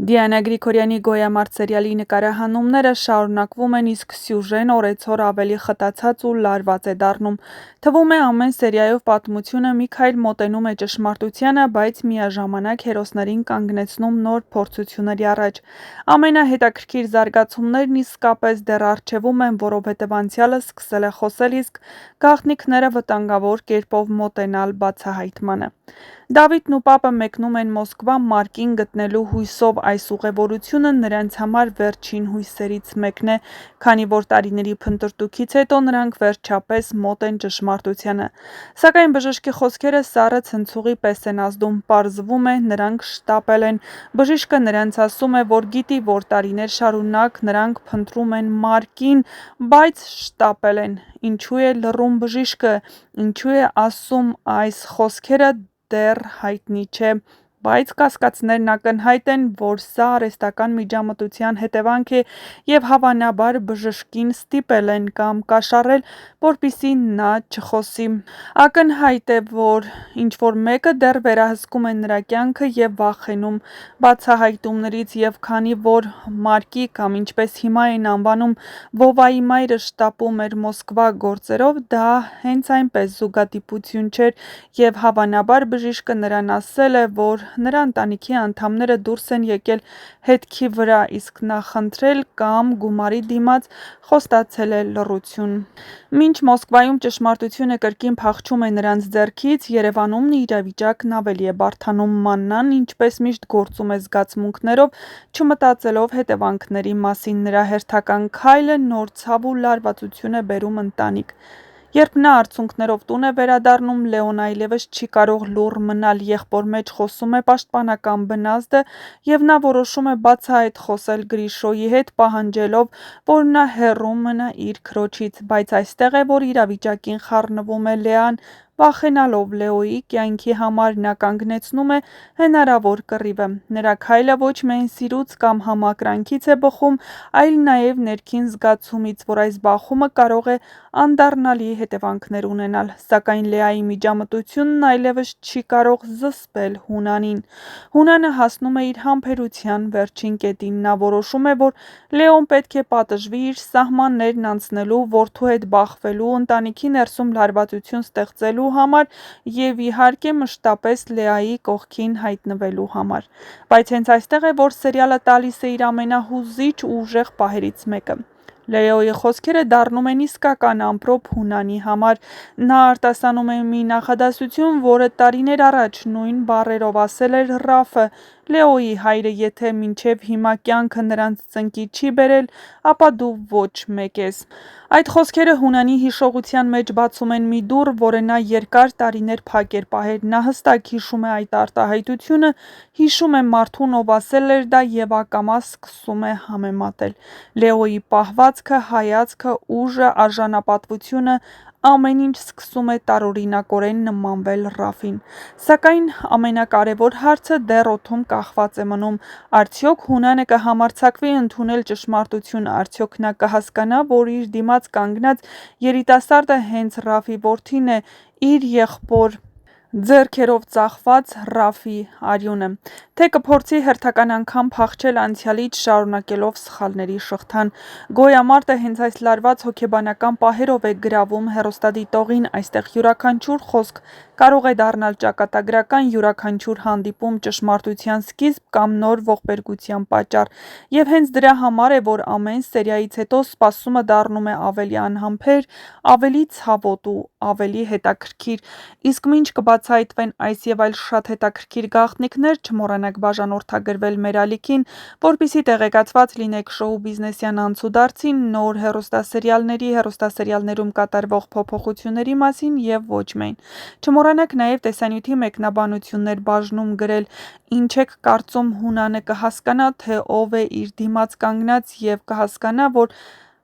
Դիանա Գրիգորյանի «Գոյամարտ» սերիալի նկարահանումները շարունակվում են, իսկ սյուժեն օրեցօր ավելի խտացած ու լարված է դառնում։ Թվում է ամեն սերիայով պատմությունը մի քայլ մոտենում է ճշմարտությանը, բայց միաժամանակ հերոսներին կանգնեցնում նոր փորձությունների առաջ։ Ամենահետաքրքիր զարգացումներն իսկապես դեռ առջևում են, որովհետև անցյալը սկսել է խոսել, իսկ գաղտնիքները վտանգավոր կերպով մոտենալ բացահայտմանը։ Դավիթն ու պապը մեկնում են Մոսկվա Մարկին գտնելու հույսով, այս ուղևորությունը նրանց համար վերջին հույսերից մեկն է, քանի որ տարիների փնտրտուքից հետո նրանք վերջապես մոտ են ճշմարտությանը։ Սակայն բժշկի խոսքերը սառը ցնցուղի պես են ազդում, պարզվում է, նրանք շտապել են։ Բժիշկը նրանց ասում է, որ գիտի, որ տարիներ շարունակ նրանք փնտրում են Մարկին, բայց շտապել են։ Ինչու է լռում բժիշկը, ինչու է ասում այս խոսքերը, դեռ հայտնի չէ, բայց կասկածներն ակնհայտ են, որ սա արհեստական միջամտության հետևանք է և հավանաբար բժշկին ստիպել են կամ կաշառել, որպեսզի նա չխոսի։ Ակնհայտ է, որ ինչ-որ մեկը դեռ վերահսկում է նրա կյանքը և վախենում բացահայտումներից, և քանի որ Մարկի կամ ինչպես հիմա են անվանում Վովայի մայրը շտապում էր Մոսկվա գործերով, դա հենց այնպես զուգադիպություն չէր, և հավանաբար բժիշկը նրան ասել է, որ նրա ընտանիքի անդամները դուրս են եկել հետքի վրա, իսկ նա խնդրել կամ գումարի դիմաց խոստացել է լռություն։ Մինչ Մոսկվայում ճշմարտությունը կրկին փախչում է նրանց ձեռքից, Երևանում իրավիճակն ավելի է բարդանում։ Մաննան ինչպես միշտ գործում է զգացմունքներով, չմտածելով հետևանքների մասին։ Նրա հերթական քայլը նոր ցավ ու լարվածություն է բերում ընտանիք։ Երբ նա արցունքներով տուն է վերադառնում, Լեոն այլևս չի կարող լուռ մնալ, եղբոր մեջ խոսում է պաշտպանական բնազդը, և նա որոշում է բացահայտ խոսել Գրիշոյի հետ, պահանջելով, որ նա հեռու մնա իր քրոջից, բայց այստեղ է, որ իրավիճակին խառնվում է Լեան։ Վախենալով Լեոյի կյանքի համար, նա կանգնեցնում է հնարավոր կռիվը։ Նրա քայլը ոչ միայն սիրուց կամ համակրանքից է բխում, այլ նաև ներքին զգացումից, որ այս բախումը կարող է անդառնալի հետևանքներ ունենալ։ Սակայն Լեայի միջամտությունն այլևս չի կարող զսպել Հունանին։ Հունանը հասնում է իր համբերության վերջին կետին։ Նա որոշում է, որ Լեոն պետք է պատժվի իր սահմաններն անցնելու, որդու հետ բախվելու, ընտանիքի ներսում լարվածություն ստեղծելու համար և իհարկե մշտապես Լեայի կողքին հայտնվելու համար։ Բայց հենց այստեղ է, որ սերիալը տալիս է իր ամենահուզիչ ու ուժեղ պահերից մեկը։ Լեոյի խոսքերը դառնում են իսկական ամպրոպ Հունանի համար։ Նա արտասանում է մի նախադասություն, որը տարիներ առաջ նույն բառերով ասել էր Ռաֆը, Լեոյի հայրը, եթե մինչև հիմա կյանքը նրանց ծնկի չի բերել, ապա դու ոչ մեկ ես։ Այդ խոսքերը Հունանի հիշողության մեջ բացում են մի դուռ, որը նա երկար տարիներ փակ էր պահել։ Նա հստակ հիշում է այդ արտահայտությունը, հիշում է մարդուն, ով ասել էր դա, և ակամա սկսում է համեմատել։ Լեոյի պահվածքը, հայացքը, ուժը, արժանապատվությունը, ամեն ինչ սկսում է տարօրինակորեն նմանվել Ռաֆին։ Սակայն ամենակարևոր հարցը դեռ օդում կախված է մնում։ Արդյոք Հունանը կհամարձակվի ընդունել ճշմարտությունը, արդյոք նա կհասկանա, որ իր դիմաց կանգնած երիտասարդը հենց Ռաֆի որդին է, իր եղբոր ձեռքերով ծախված Ռաֆի արյունը, թե կփորձի հերթական անգամ փախչել անցյալից, շարունակելով սխալների շղթան։ Գոյամարտը հենց այս լարված հոգեբանական պահերով է գրավում հեռուստադիտողին։ Այստեղ յուրաքանչյուր խոսք կարող է դառնալ ճակատագրական, յուրաքանչյուր հանդիպում ճշմարտության սկիզբ կամ նոր ողբերգության պատճառ։ Եվ հենց դրա համար է, որ ամեն սերիայից հետո սպասումը դառնում է ավելի անհամբեր, ավելի ցավոտ ու ավելի հետաքրքիր։ Իսկ մինչ կբացահայտվեն այս և այլ շատ հետաքրքիր գաղտնիքներ, չմոռանաք բաժանորդագրվել մեր ալիքին, որպեսզի տեղեկացված լինեք շոու բիզնեսյան անցուդարձի, նոր հեռուստասերիալների, հեռուստասերիալներում կատարվող փոփոխությունների մասին և ոչ միայն։ Չմոռանաք նաև տեսանյութի մեկնաբանություններ բաժնում գրել, ինչ եք կարծում, Հունանը կհասկանա, թե ով է իր դիմաց կանգնած, և կհասկանա, որ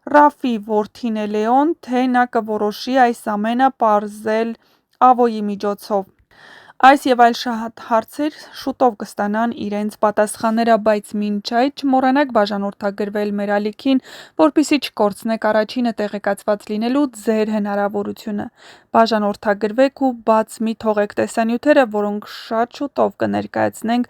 Ռաֆի որդին է Լեոն, թե նա կորոշի այս ամենը պարզել Ավոյի միջոցով։ Այս եւ այլ շատ հարցեր շուտով կստանան իրենց պատասխանները, բայց մինչ այդ չմոռանաք բաժանորդագրվել մեր ալիքին, որպեսզի չկորցնեք առաջինը տեղեկացված լինելու ձեր հնարավորությունը։ Բաժանորդագրվեք ու բաց մի թողեք տեսանյութերը, որոնք շատ շուտով կներկայացնենք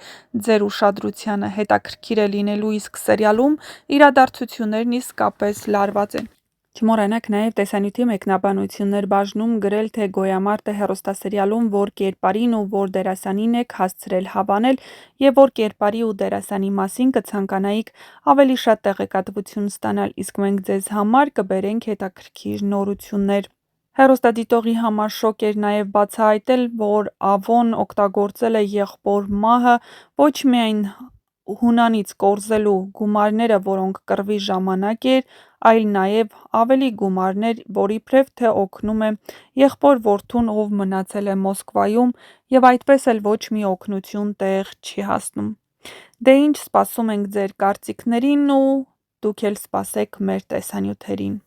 ձեր ուշադրությանը։ Հետաքրքիր է լինելու, իսկ սերիալում իրադարձություններն իսկապես լարված են։ Չմոռանաք նաև տեսանյութի մեկնաբանություններ բաժնում գրել, թե Գոյամարտը հեռուստասերիալում որ կերպարին ու որ դերասանին եք հասցրել հավանել և որ կերպարի ու դերասանի մասին կցանկանայիք ավելի շատ տեղեկատվություն ստանալ, իսկ մենք ձեզ համար կբերենք հետաքրքիր նորություններ։ Հեռուստադիտողի համար շոկ էր նաև բացահայտել, որ Ավոն օգտագործել է եղբոր մահը ոչ միայն Հունանից կորզելու գումարները, որոնք կռվի ժամանակ էր, այլ նաև ավելի գումարներ, որ իբրև թե օգնում է եղբոր որդուն, ով մնացել է Մոսկվայում և այդպես էլ ոչ մի օգնություն տեղ չի հասնում։ Դե ինչ, սպասում ենք ձեր կարծիքներին ու դուք էլ սպասեք մեր տեսանյութերին։